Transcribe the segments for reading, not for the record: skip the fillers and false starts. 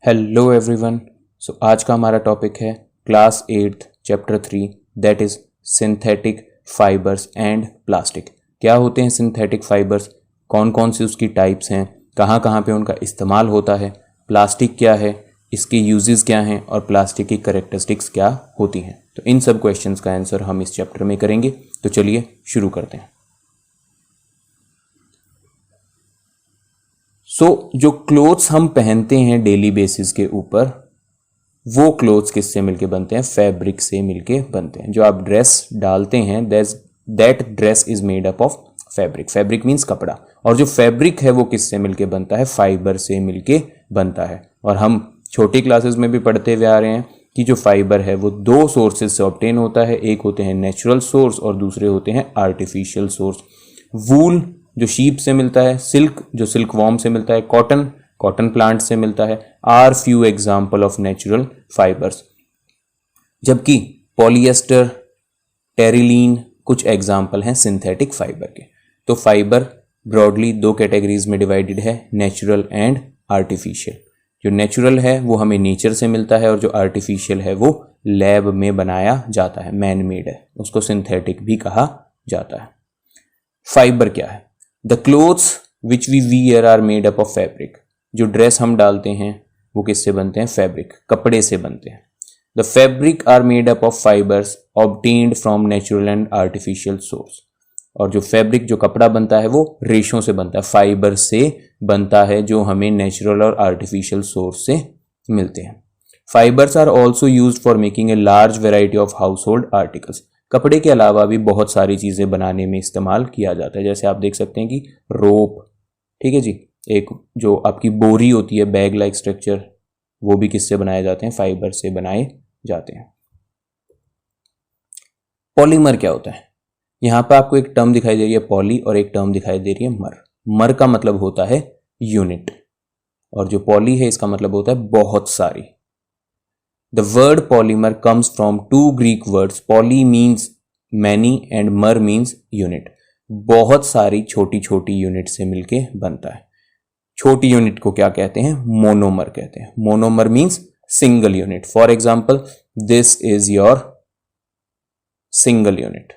Hello everyone. सो आज का हमारा टॉपिक है class 8 chapter 3 that is synthetic fibres and plastic. क्या होते हैं सिंथेटिक फाइबर्स, कौन कौन सी उसकी टाइप्स हैं, कहाँ कहाँ पे उनका इस्तेमाल होता है, प्लास्टिक क्या है, इसके यूजेस क्या हैं और प्लास्टिक की कैरेक्टरिस्टिक्स क्या होती हैं। तो इन सब क्वेश्चंस का आंसर हम इस चैप्टर में करेंगे। तो चलिए शुरू करते हैं। जो क्लोथ्स हम पहनते हैं डेली बेसिस के ऊपर, वो क्लोथ्स किससे मिलके बनते हैं? फैब्रिक से मिलके बनते हैं। जो आप ड्रेस डालते हैं that dress is made up of fabric. Fabric means कपड़ा। और जो फैब्रिक है वो किससे मिलके बनता है? फाइबर से मिलके बनता है। और हम छोटी क्लासेस में भी पढ़ते हुए आ रहे हैं कि जो फाइबर है वो दो सोर्सेज से ऑब्टेन होता है। एक होते हैं नेचुरल सोर्स और दूसरे होते हैं आर्टिफिशियल सोर्स। वूल जो शीप से मिलता है, सिल्क जो सिल्क वॉर्म से मिलता है, कॉटन प्लांट से मिलता है, are few example of natural fibres. जबकि पॉलिएस्टर, टेरिलीन कुछ एग्जाम्पल हैं सिंथेटिक फाइबर के। तो फाइबर ब्रॉडली दो कैटेगरीज में डिवाइडेड है, नेचुरल एंड आर्टिफिशियल। जो नेचुरल है वो हमें नेचर से मिलता है और जो आर्टिफिशियल है वो लैब में बनाया जाता है, मैन मेड है, उसको सिंथेटिक भी कहा जाता है। फाइबर क्या है? The clothes which we wear are made up of fabric. जो ड्रेस हम डालते हैं वो किससे बनते हैं? फैब्रिक, कपड़े से बनते हैं। The fabric are made up of fibres obtained from natural and artificial source. और जो फैब्रिक, जो कपड़ा बनता है वो रेशों से बनता है, फाइबर से बनता है, जो हमें नेचुरल और आर्टिफिशियल सोर्स से मिलते हैं। Fibres are also used for making a large variety of household articles. कपड़े के अलावा भी बहुत सारी चीज़ें बनाने में इस्तेमाल किया जाता है। जैसे आप देख सकते हैं कि रोप, ठीक है जी, एक जो आपकी बोरी होती है, बैग लाइक स्ट्रक्चर, वो भी किससे बनाए जाते हैं? फाइबर से बनाए जाते हैं। पॉलीमर क्या होता है? यहाँ पर आपको एक टर्म दिखाई दे रही है पॉली और एक टर्म दिखाई दे रही है मर। मर का मतलब होता है यूनिट और जो पॉली है इसका मतलब होता है बहुत सारी। The word polymer comes from two Greek words. Poly means many and mer means unit. बहुत सारी छोटी छोटी यूनिट से मिलके बनता है। छोटी यूनिट को क्या कहते हैं? मोनोमर कहते हैं। Monomer means single unit. For example, this is your single unit.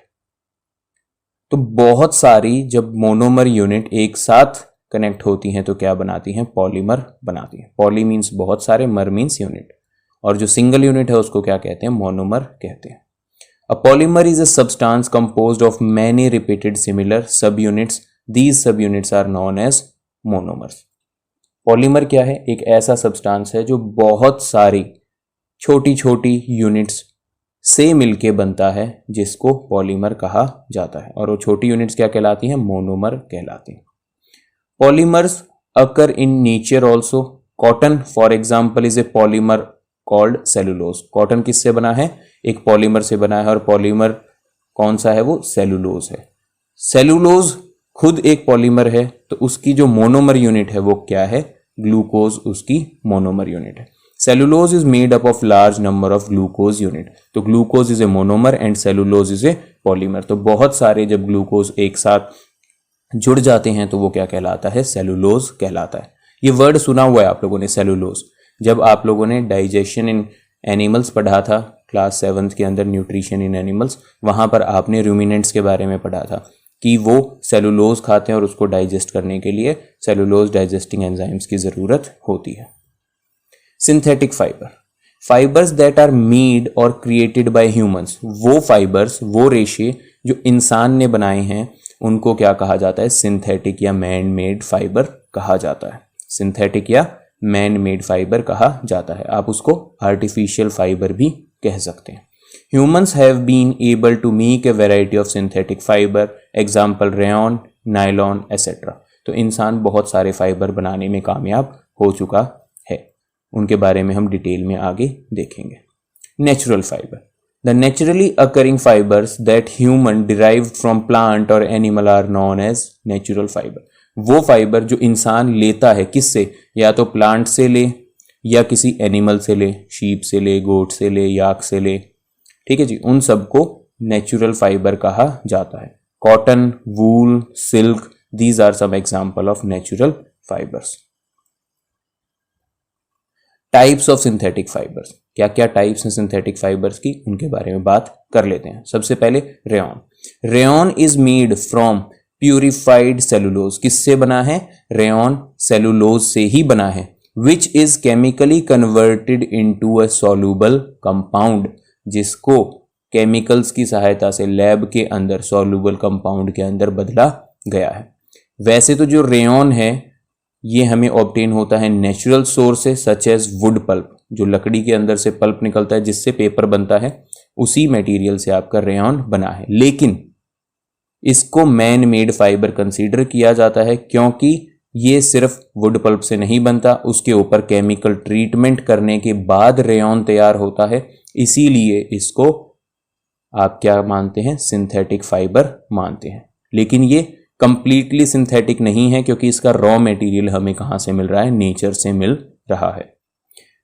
तो बहुत सारी जब मोनोमर यूनिट एक साथ कनेक्ट होती हैं तो क्या बनाती हैं? पॉलीमर बनाती हैं। पॉली मीन्स बहुत सारे, मर मीन्स यूनिट, और जो सिंगल यूनिट है उसको क्या कहते हैं? मोनोमर कहते हैं। A polymer is a substance composed of many repeated similar subunits. These subunits are known as monomers. Polymer क्या है? एक ऐसा सब्सटेंस है जो बहुत सारी छोटी छोटी यूनिट्स से मिलके बनता है, जिसको पॉलीमर कहा जाता है। और वो छोटी यूनिट्स क्या कहलाती हैं? मोनोमर कहलाती हैं। Polymers occur in nature also. Cotton for example is a polymer called cellulose. Cotton किससे बना है? एक पॉलीमर से बना है, और पॉलीमर कौन सा है? वो सेलुलोज है। सेलुलोज खुद एक पॉलीमर है, तो उसकी जो मोनोमर यूनिट है वो क्या है? ग्लूकोज उसकी मोनोमर यूनिट है। Cellulose is made up of large number of glucose unit. तो glucose is a monomer and cellulose is a polymer. तो बहुत सारे जब ग्लूकोज एक साथ जुड़ जाते हैं तो वो क्या कहलाता है? सेलुलोज कहलाता है। ये वर्ड सुना हुआ है आप लोगों ने, सेलुलोज। जब आप लोगों ने डाइजेशन इन एनिमल्स पढ़ा था क्लास 7 के अंदर, न्यूट्रिशन इन एनिमल्स, वहाँ पर आपने रूमिनेंट्स के बारे में पढ़ा था कि वो सेलुलोज खाते हैं और उसको डाइजेस्ट करने के लिए सेलुलोज डाइजेस्टिंग एंजाइम्स की ज़रूरत होती है। Synthetic fibre, fibres that are made और क्रिएटेड बाय ह्यूमंस। वो फाइबर्स, वो रेशे जो इंसान ने बनाए हैं, उनको क्या कहा जाता है? सिंथेटिक या मैन मेड फाइबर कहा जाता है। सिंथेटिक या मैन मेड फाइबर कहा जाता है। आप उसको आर्टिफिशियल फाइबर भी कह सकते हैं। Humans have been able to make a variety of synthetic fibre, example rayon, nylon etcetera. तो इंसान बहुत सारे फाइबर बनाने में कामयाब हो चुका है। उनके बारे में हम डिटेल में आगे देखेंगे। Natural fibre, the naturally occurring fibres that human derived from plant और animal are known as natural fibre. वो फाइबर जो इंसान लेता है, किससे? या तो प्लांट से ले या किसी एनिमल से ले, शीप से ले, गोट से ले, याक से ले, ठीक है जी, उन सबको नेचुरल फाइबर कहा जाता है। Cotton, wool, silk, these are some example of natural fibres. Types of synthetic fibres, क्या क्या टाइप्स हैं सिंथेटिक फाइबर्स की, उनके बारे में बात कर लेते हैं। सबसे पहले rayon. Rayon is made from purified cellulose. किससे बना है? रेयॉन सेलुलोज से ही बना है। Which is chemically converted into a soluble compound, जिसको केमिकल्स की सहायता से लैब के अंदर सॉल्युबल कंपाउंड के अंदर बदला गया है। वैसे तो जो रेयॉन है ये हमें ऑब्टेन होता है नेचुरल सोर्स से, सच एज वुड पल्प, जो लकड़ी के अंदर से पल्प निकलता है जिससे पेपर बनता है, उसी मटेरियल से आपका रेयॉन बना है। लेकिन इसको मैन मेड फाइबर कंसीडर किया जाता है क्योंकि ये सिर्फ वुड पल्प से नहीं बनता, उसके ऊपर केमिकल ट्रीटमेंट करने के बाद रेयॉन तैयार होता है, इसीलिए इसको आप क्या मानते हैं? सिंथेटिक फाइबर मानते हैं। लेकिन ये कंप्लीटली सिंथेटिक नहीं है क्योंकि इसका रॉ मटेरियल हमें कहां से मिल रहा है? नेचर से मिल रहा है।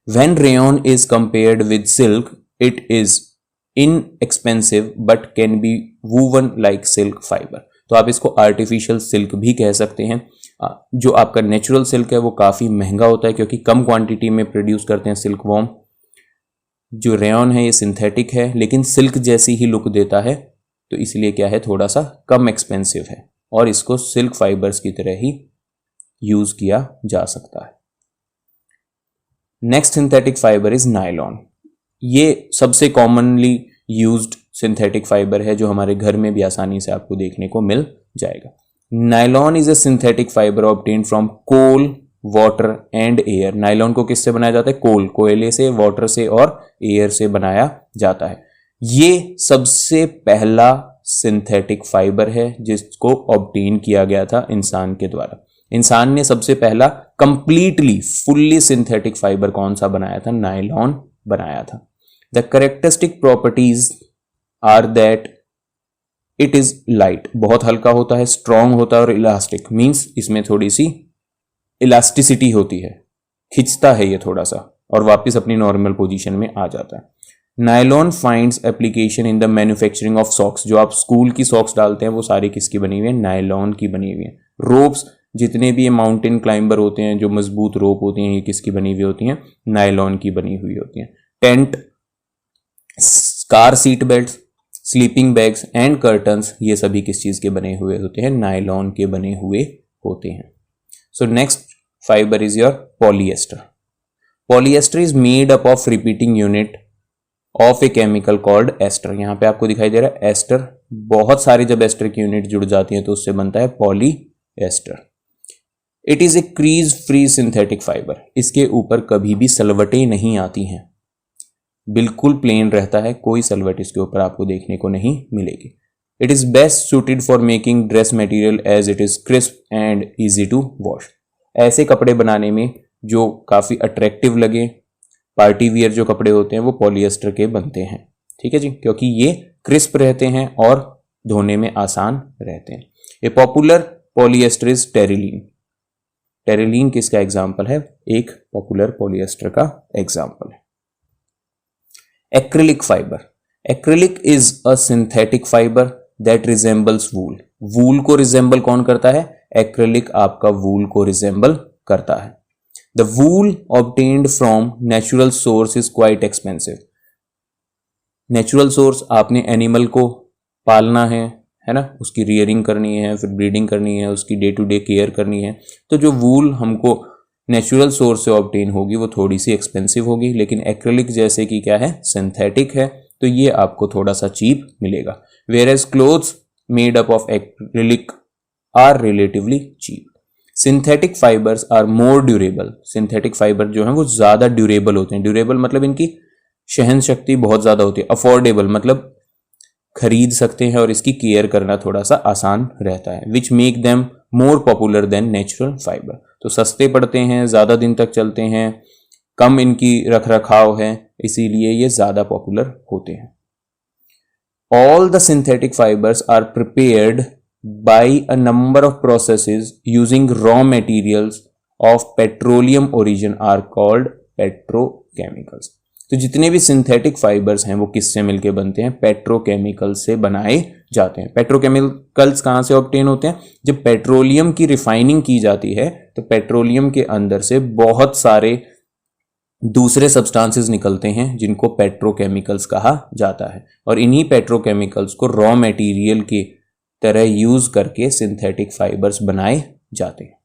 When rayon is compared with silk, it is inexpensive but can be woven like silk fiber. तो आप इसको आर्टिफिशियल सिल्क भी कह सकते हैं। जो आपका नेचुरल सिल्क है वो काफ़ी महंगा होता है क्योंकि कम क्वांटिटी में प्रोड्यूस करते हैं सिल्क वॉर्म। जो रेयॉन है ये सिंथेटिक है लेकिन सिल्क जैसी ही लुक देता है, तो इसलिए क्या है? थोड़ा सा कम एक्सपेंसिव है और इसको सिल्क फाइबर्स की तरह ही यूज किया जा सकता है। Next synthetic fibre is nylon. ये सबसे कॉमनली यूज्ड सिंथेटिक फाइबर है जो हमारे घर में भी आसानी से आपको देखने को मिल जाएगा। Nylon is a synthetic fibre obtained from coal, water and air. Nylon को किससे बनाया जाता है? कोल, कोयले से, वाटर से और एयर से बनाया जाता है। ये सबसे पहला सिंथेटिक फाइबर है जिसको ऑब्टेन किया गया था इंसान के द्वारा। इंसान ने सबसे पहला कंप्लीटली फुल्ली सिंथेटिक फाइबर कौन सा बनाया था? नायलॉन बनाया था। The characteristic properties are that it is light, बहुत हल्का होता है, स्ट्रॉन्ग होता है और इलास्टिक, मींस इसमें थोड़ी सी इलास्टिसिटी होती है, खिंचता है ये थोड़ा सा और वापस अपनी नॉर्मल पोजीशन में आ जाता है। Nylon finds application in the manufacturing of socks. जो आप स्कूल की सॉक्स डालते हैं वो सारी किसकी बनी हुई है? नायलॉन की बनी हुई है। रोप्स, जितने भी ये माउंटेन क्लाइंबर होते हैं, जो मजबूत रोप होती हैं, ये किसकी बनी हुई होती हैं? नायलॉन की बनी हुई होती हैं। Tent, car seat belt, sleeping bags and curtains, ये सभी किस चीज के बने हुए होते हैं? नायलॉन के बने हुए होते हैं। So next fibre is your polyester. Polyester is made up of repeating unit of a chemical called ester. यहां पे आपको दिखाई दे रहा है एस्टर। बहुत सारी जब एस्टर की यूनिट जुड़ जाती है तो उससे बनता है polyester. It is a crease free synthetic fibre. इसके ऊपर कभी भी सलवटें नहीं आती हैं, बिल्कुल प्लेन रहता है, कोई सलवट इसके ऊपर आपको देखने को नहीं मिलेगी। It is best suited for making dress material as it is crisp and easy to wash. ऐसे कपड़े बनाने में जो काफी अट्रैक्टिव लगे, पार्टी वियर जो कपड़े होते हैं वो पॉलिएस्टर के बनते हैं, ठीक है जी, क्योंकि ये क्रिस्प रहते हैं और धोने में आसान रहते हैं। A popular polyester is terylene. Terylene किसका एग्जाम्पल है? एक पॉपुलर पॉलिएस्टर का एग्जाम्पल है। Acrylic fibre. Acrylic is a synthetic fibre that resembles wool. Wool को रिजेंबल कौन करता है? एक्रिलिक आपका वूल को रिजेंबल करता है। The wool obtained from natural source is quite expensive. Natural source, आपने एनिमल को पालना है ना, उसकी रियरिंग करनी है, फिर ब्रीडिंग करनी है, उसकी डे टू डे केयर करनी है, तो जो वूल हमको नेचुरल सोर्स से ऑब्टेन होगी वो थोड़ी सी एक्सपेंसिव होगी। लेकिन एक्रिलिक जैसे कि क्या है? सिंथेटिक है, तो ये आपको थोड़ा सा चीप मिलेगा। Whereas clothes made up of acrylic are relatively cheap. Synthetic fibres are more durable. Synthetic fibre जो है वो ज्यादा ड्यूरेबल होते हैं। ड्यूरेबल मतलब इनकी सहन शक्ति बहुत ज्यादा होती है। अफोर्डेबल मतलब खरीद सकते हैं और इसकी केयर करना थोड़ा सा आसान रहता है। Which make them more popular than natural fibre. तो सस्ते पड़ते हैं, ज्यादा दिन तक चलते हैं, कम इनकी रख रखाव है, इसीलिए ये ज्यादा पॉपुलर होते हैं। All the synthetic fibres are prepared by a number of processes using raw materials of petroleum origin are called petrochemicals. तो जितने भी सिंथेटिक फाइबर्स हैं वो किससे मिलके बनते हैं? पेट्रोकेमिकल से बनाए जाते हैं। पेट्रोकेमिकल्स कहाँ से ऑब्टेन होते हैं? जब पेट्रोलियम की रिफाइनिंग की जाती है तो पेट्रोलियम के अंदर से बहुत सारे दूसरे सब्सटेंसेस निकलते हैं जिनको पेट्रोकेमिकल्स कहा जाता है, और इन्हीं पेट्रोकेमिकल्स को रॉ मटेरियल के तरह यूज करके सिंथेटिक फाइबर्स बनाए जाते हैं।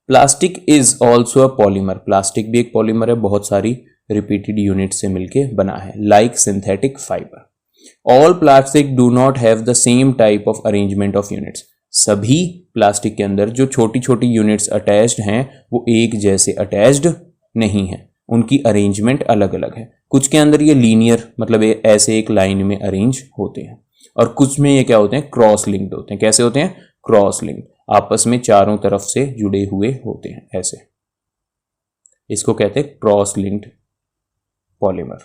Plastic is also a polymer. Plastic भी एक पॉलीमर है, बहुत सारी रिपीटेड यूनिट से मिलके बना है, like synthetic fibre. All plastic do not have the same type of arrangement of units. सभी प्लास्टिक के अंदर जो छोटी छोटी यूनिट्स अटैच्ड हैं वो एक जैसे अटैच्ड नहीं है, उनकी अरेंजमेंट अलग अलग है। कुछ के अंदर ये लीनियर मतलब ऐसे एक लाइन में अरेंज होते हैं, और कुछ में ये क्या होते हैं, क्रॉस लिंक्ड होते हैं। कैसे होते हैं, क्रॉस लिंक्ड, आपस में चारों तरफ से जुड़े हुए होते हैं ऐसे, इसको कहते हैं cross linked polymer.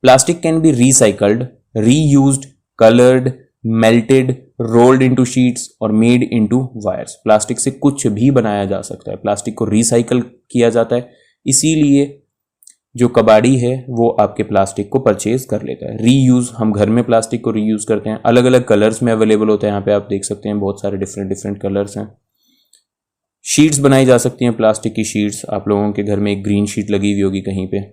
Plastic can be recycled, reused, coloured, melted, rolled into sheets और मेड इनटू वायर्स। प्लास्टिक से कुछ भी बनाया जा सकता है, प्लास्टिक को रिसाइकल किया जाता है, इसीलिए जो कबाड़ी है वो आपके प्लास्टिक को परचेज कर लेता है। रीयूज, हम घर में प्लास्टिक को रीयूज करते हैं, अलग अलग कलर्स में अवेलेबल होता है, यहाँ पे आप देख सकते हैं बहुत सारे डिफरेंट कलर्स हैं। शीट्स बनाई जा सकती हैं, प्लास्टिक की शीट्स, आप लोगों के घर में एक ग्रीन शीट लगी हुई होगी कहीं पे,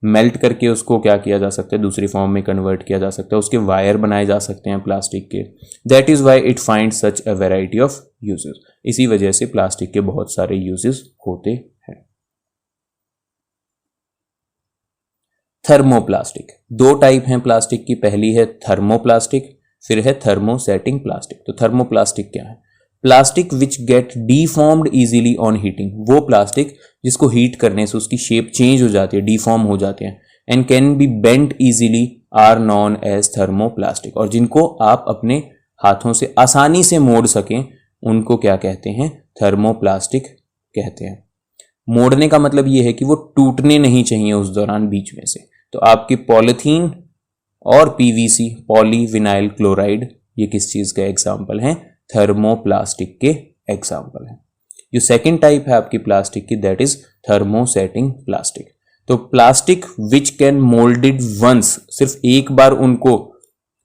मेल्ट करके उसको क्या किया जा सकता है, दूसरी फॉर्म में कन्वर्ट किया जा सकता है, उसके वायर बनाए जा सकते हैं प्लास्टिक के। That is why it find such a variety of uses. इसी वजह से प्लास्टिक के बहुत सारे यूजेस होते हैं। थर्मोप्लास्टिक, दो टाइप हैं प्लास्टिक की, पहली है थर्मोप्लास्टिक, फिर है थर्मोसेटिंग प्लास्टिक। तो थर्मोप्लास्टिक क्या है, plastic which get deformed easily on heating. वो प्लास्टिक जिसको हीट करने से उसकी शेप चेंज हो जाती है, डीफॉर्म हो जाते हैं, and can be bent easily are known as thermoplastic. और जिनको आप अपने हाथों से आसानी से मोड़ सकें उनको क्या कहते हैं, थर्मोप्लास्टिक कहते हैं। मोड़ने का मतलब ये है कि वो टूटने नहीं चाहिए उस दौरान बीच में से। तो आपकी पॉलिथीन और पीवीसी, पॉली विनाइल क्लोराइड, ये किस चीज का एग्जाम्पल है, थर्मोप्लास्टिक के एग्जाम्पल है। जो सेकेंड टाइप है आपकी प्लास्टिक की, दैट इज थर्मोसेटिंग प्लास्टिक। तो plastic which can moulded once, सिर्फ एक बार उनको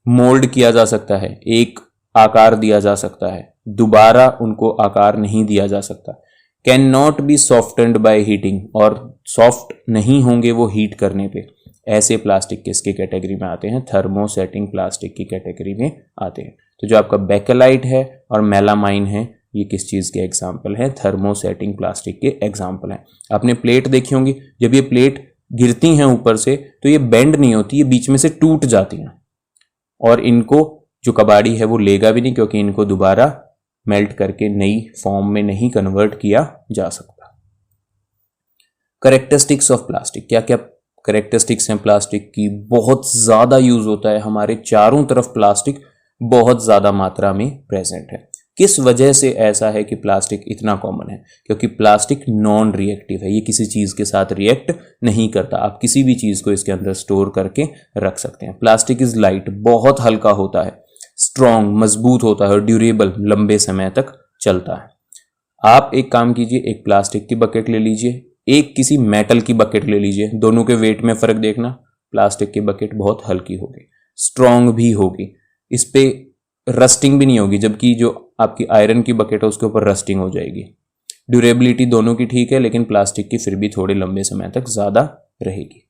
मोल्ड किया जा सकता है, एक आकार दिया जा सकता है, दोबारा उनको आकार नहीं दिया जा सकता। Can not be softened by heating, और सॉफ्ट नहीं होंगे वो हीट करने पे। ऐसे प्लास्टिक किसकी कैटेगरी में आते हैं, थर्मोसेटिंग प्लास्टिक की कैटेगरी में आते हैं। तो जो आपका बेकेलाइट है और मेलामाइन है, ये किस चीज के एग्जाम्पल है, थर्मोसेटिंग प्लास्टिक के एग्जाम्पल हैं। आपने प्लेट देखी होंगी, जब ये प्लेट गिरती हैं ऊपर से तो ये बेंड नहीं होती, ये बीच में से टूट जाती हैं, और इनको जो कबाड़ी है वो लेगा भी नहीं, क्योंकि इनको दोबारा मेल्ट करके नई फॉर्म में नहीं कन्वर्ट किया जा सकता। करेक्टरिस्टिक्स ऑफ प्लास्टिक, क्या क्या करेक्टरिस्टिक्स हैं प्लास्टिक की, बहुत ज़्यादा यूज होता है, हमारे चारों तरफ प्लास्टिक बहुत ज़्यादा मात्रा में प्रेजेंट है। किस वजह से ऐसा है कि प्लास्टिक इतना कॉमन है, क्योंकि प्लास्टिक नॉन रिएक्टिव है, ये किसी चीज़ के साथ रिएक्ट नहीं करता, आप किसी भी चीज़ को इसके अंदर स्टोर करके रख सकते हैं। प्लास्टिक इज लाइट, बहुत हल्का होता है, स्ट्रॉन्ग मजबूत होता है, और ड्यूरेबल लंबे समय तक चलता है। आप एक काम कीजिए, एक प्लास्टिक की बकेट ले लीजिए, एक किसी मेटल की बकेट ले लीजिए, दोनों के वेट में फर्क देखना। प्लास्टिक की बकेट बहुत हल्की होगी, स्ट्रॉन्ग भी होगी, इस पे रस्टिंग भी नहीं होगी, जबकि जो आपकी आयरन की बकेट है उसके ऊपर रस्टिंग हो जाएगी। ड्यूरेबिलिटी दोनों की ठीक है, लेकिन प्लास्टिक की फिर भी थोड़े लंबे समय तक ज्यादा रहेगी।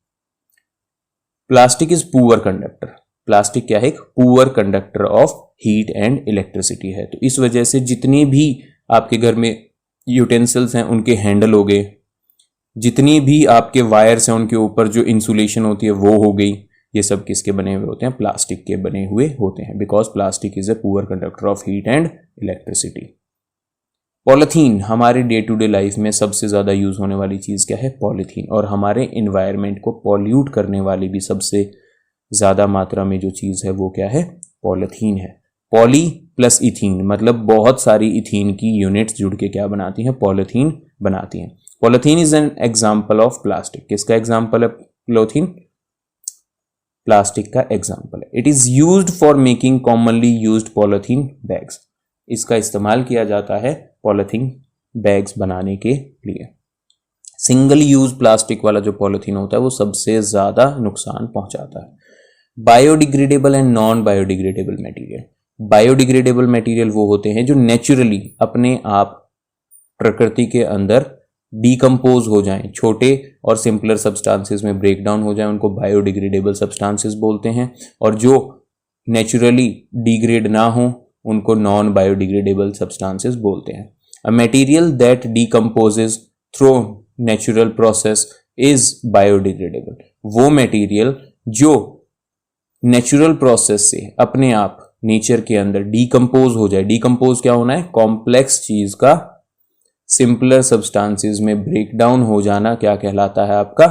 Plastic is poor conductor, plastic क्या है, एक poor conductor of heat and electricity है। तो इस वजह से जितनी भी आपके घर में यूटेंसिल्स हैं उनके हैंडल हो गए, जितनी भी आपके वायर्स हैं उनके ऊपर जो इंसुलेशन होती है वो हो गई, ये सब किसके बने हुए होते हैं, प्लास्टिक के बने हुए होते हैं, because plastic is a poor conductor of heat and electricity. Polythene, हमारे डे टू डे लाइफ में सबसे ज़्यादा यूज़ होने वाली चीज़ क्या है, पॉलीथीन, और हमारे इन्वायरमेंट को पॉल्यूट करने वाली भी सबसे ज़्यादा मात्रा में जो चीज़ है वो क्या है, पॉलीथीन है। पॉली प्लस इथीन, मतलब बहुत सारी इथीन की यूनिट्स जुड़ के क्या बनाती हैं, पॉलीथीन बनाती हैं। Polythene is an example of plastic, किसका एग्जाम्पल है पॉलीथीन, प्लास्टिक का एग्जाम्पल है। It is used for making commonly used polythene bags, इसका इस्तेमाल किया जाता है पॉलीथीन बैग्स बनाने के लिए। सिंगल यूज प्लास्टिक वाला जो पॉलीथीन होता है वो सबसे ज्यादा नुकसान पहुंचाता है। Biodegradable and non biodegradable material, biodegradable material वो होते हैं जो नेचुरली अपने आप प्रकृति के अंदर डीकम्पोज हो जाएं, छोटे और सिंपलर सब्सटेंसेस में ब्रेक डाउन हो जाएं, उनको बायोडिग्रेडेबल सब्सटेंसेस बोलते हैं। और जो नेचुरली डिग्रेड ना हो उनको नॉन बायोडिग्रेडेबल सब्सटेंसेस बोलते हैं। A material that decomposes through natural process is biodegradable. वो मटेरियल जो नेचुरल प्रोसेस से अपने आप नेचर के अंदर डीकम्पोज हो जाए। डीकम्पोज क्या होना है? कॉम्प्लेक्स चीज का सिंपलर सब्सटेंसेस में ब्रेक डाउन हो जाना क्या कहलाता है? आपका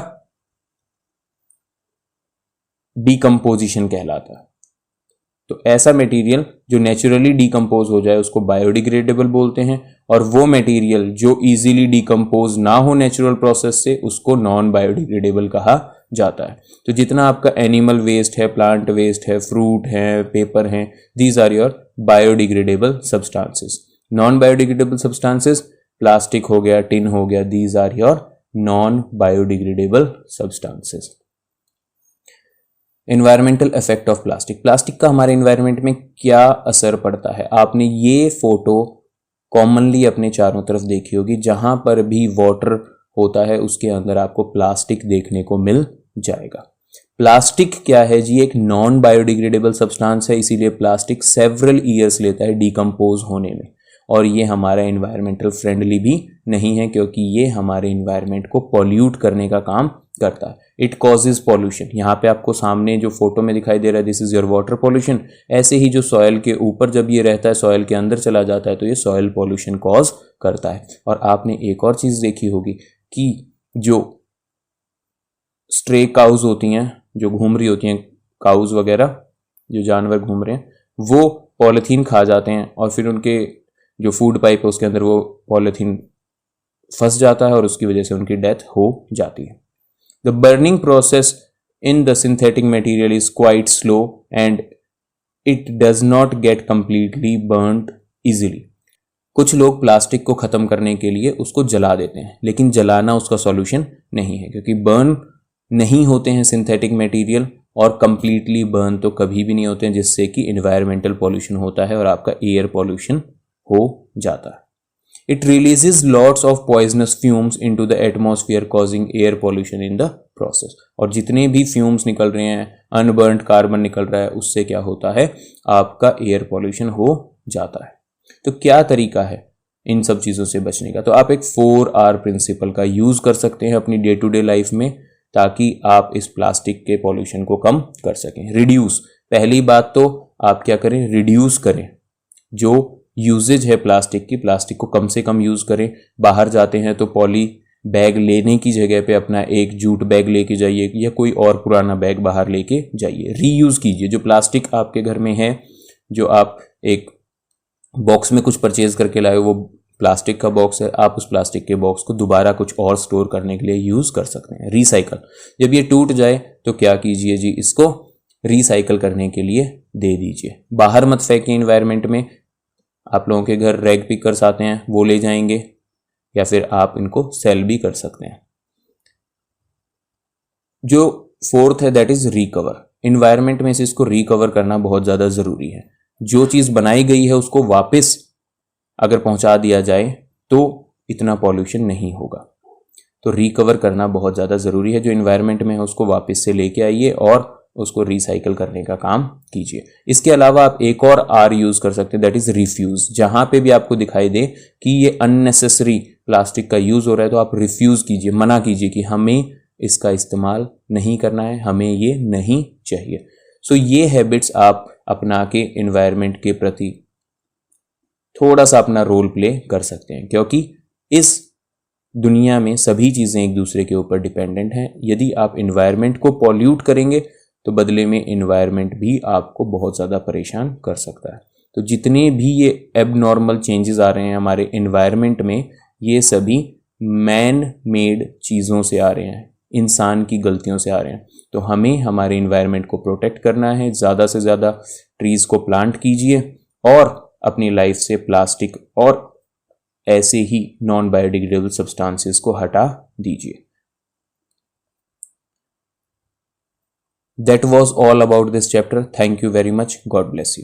डीकम्पोजिशन कहलाता है। तो ऐसा मटेरियल जो नेचुरली डीकम्पोज हो जाए उसको बायोडिग्रेडेबल बोलते हैं, और वो मटेरियल जो इजीली डीकम्पोज ना हो नेचुरल प्रोसेस से उसको नॉन बायोडिग्रेडेबल कहा जाता है। तो जितना आपका एनिमल वेस्ट है, प्लांट वेस्ट है, फ्रूट है, पेपर है, these are your biodegradable substances. Non biodegradable substances plastic हो गया, टिन हो गया, these are your non biodegradable substances. Environmental effect of plastic. Plastic का हमारे एनवायरमेंट में क्या असर पड़ता है? आपने ये फोटो कॉमनली अपने चारों तरफ देखी होगी, जहां पर भी वाटर होता है उसके अंदर आपको प्लास्टिक देखने को मिल जाएगा। प्लास्टिक क्या है जी? एक नॉन बायोडिग्रेडेबल सब्सटेंस है, इसीलिए प्लास्टिक सेवरल ईयर्स लेता है डीकम्पोज होने में, और ये हमारा एनवायरमेंटल फ्रेंडली भी नहीं है क्योंकि ये हमारे एनवायरमेंट को पॉल्यूट करने का काम करता है। It causes pollution. यहाँ पे आपको सामने जो फोटो में दिखाई दे रहा है, this is your water pollution. ऐसे ही जो सॉयल के ऊपर जब ये रहता है, सॉयल के अंदर चला जाता है, तो ये सॉयल पॉल्यूशन कॉज करता है। और आपने एक और चीज देखी होगी कि जो स्ट्रे काउज होती हैं, जो घूम रही होती हैं, काउज वगैरह जो जानवर घूम रहे हैं, वो पॉलीथीन खा जाते हैं और फिर उनके जो फूड पाइप है उसके अंदर वो पॉलीथीन फंस जाता है और उसकी वजह से उनकी डेथ हो जाती है। The burning process in the synthetic material is quite slow and it does not gate completely burned easily. कुछ लोग प्लास्टिक को खत्म करने के लिए उसको जला देते हैं, लेकिन जलाना उसका सॉल्यूशन नहीं है, क्योंकि बर्न नहीं होते हैं सिंथेटिक मटेरियल, और कंप्लीटली बर्न तो कभी भी नहीं होते हैं, जिससे कि एनवायरमेंटल पॉल्यूशन होता है और आपका एयर पॉल्यूशन हो जाता है। It releases lots of poisonous fumes into the atmosphere causing air pollution in the process. और जितने भी फ्यूम्स निकल रहे हैं, अनबर्न्ड कार्बन निकल रहा है, उससे क्या होता है? आपका एयर पॉल्यूशन हो जाता है। तो क्या तरीका है इन सब चीज़ों से बचने का? तो आप एक 4R प्रिंसिपल का यूज़ कर सकते हैं अपनी डे टू डे लाइफ में, ताकि आप इस प्लास्टिक के पॉल्यूशन को कम कर सकें। रिड्यूस। पहली बात तो आप क्या करें? रिड्यूस करें जो यूजेज है प्लास्टिक की, प्लास्टिक को कम से कम यूज़ करें। बाहर जाते हैं तो पॉली बैग लेने की जगह पे अपना एक जूट बैग लेके जाइए या कोई और पुराना बैग बाहर लेके जाइए। रीयूज़ कीजिए। जो प्लास्टिक आपके घर में है, जो आप एक बॉक्स में कुछ परचेज करके लाए, वो प्लास्टिक का बॉक्स है, आप उस प्लास्टिक के बॉक्स को दोबारा कुछ और स्टोर करने के लिए यूज़ कर सकते हैं। रिसाइकल। जब ये टूट जाए तो क्या कीजिए जी? इसको रिसाइकल करने के लिए दे दीजिए। बाहर मत फेंकें एनवायरनमेंट में। आप लोगों के घर रैग पिकर्स आते हैं, वो ले जाएंगे, या फिर आप इनको सेल भी कर सकते हैं। जो फोर्थ है दैट इज रिकवर। इन्वायरमेंट में से इसको रिकवर करना बहुत ज़्यादा ज़रूरी है। जो चीज़ बनाई गई है उसको वापस अगर पहुंचा दिया जाए तो इतना पॉल्यूशन नहीं होगा। तो रिकवर करना बहुत ज़्यादा ज़रूरी है। जो इन्वायरमेंट में है उसको वापस से लेके आइए और उसको रिसाइकल करने का काम कीजिए। इसके अलावा आप एक और R यूज़ कर सकते हैं, दैट इज़ रिफ्यूज़। जहाँ पे भी आपको दिखाई दे कि ये अननेसेसरी प्लास्टिक का यूज़ हो रहा है तो आप रिफ्यूज़ कीजिए, मना कीजिए कि हमें इसका इस्तेमाल नहीं करना है, हमें ये नहीं चाहिए। सो ये हैबिट्स आप अपना के एनवायरनमेंट के प्रति थोड़ा सा अपना रोल प्ले कर सकते हैं, क्योंकि इस दुनिया में सभी चीज़ें एक दूसरे के ऊपर डिपेंडेंट हैं। यदि आप एनवायरनमेंट को पॉल्यूट करेंगे तो बदले में एनवायरनमेंट भी आपको बहुत ज़्यादा परेशान कर सकता है। तो जितने भी ये एबनॉर्मल चेंजेस आ रहे हैं हमारे एनवायरनमेंट में, ये सभी मैन मेड चीज़ों से आ रहे हैं, इंसान की गलतियों से आ रहे हैं। तो हमें हमारे एनवायरनमेंट को प्रोटेक्ट करना है। ज़्यादा से ज़्यादा ट्रीज़ को प्लांट कीजिए और अपनी लाइफ से प्लास्टिक और ऐसे ही नॉन बायोडिग्रेडेबल सब्सटेंसेस को हटा दीजिए। That was all about this chapter. Thank you very much. God bless you.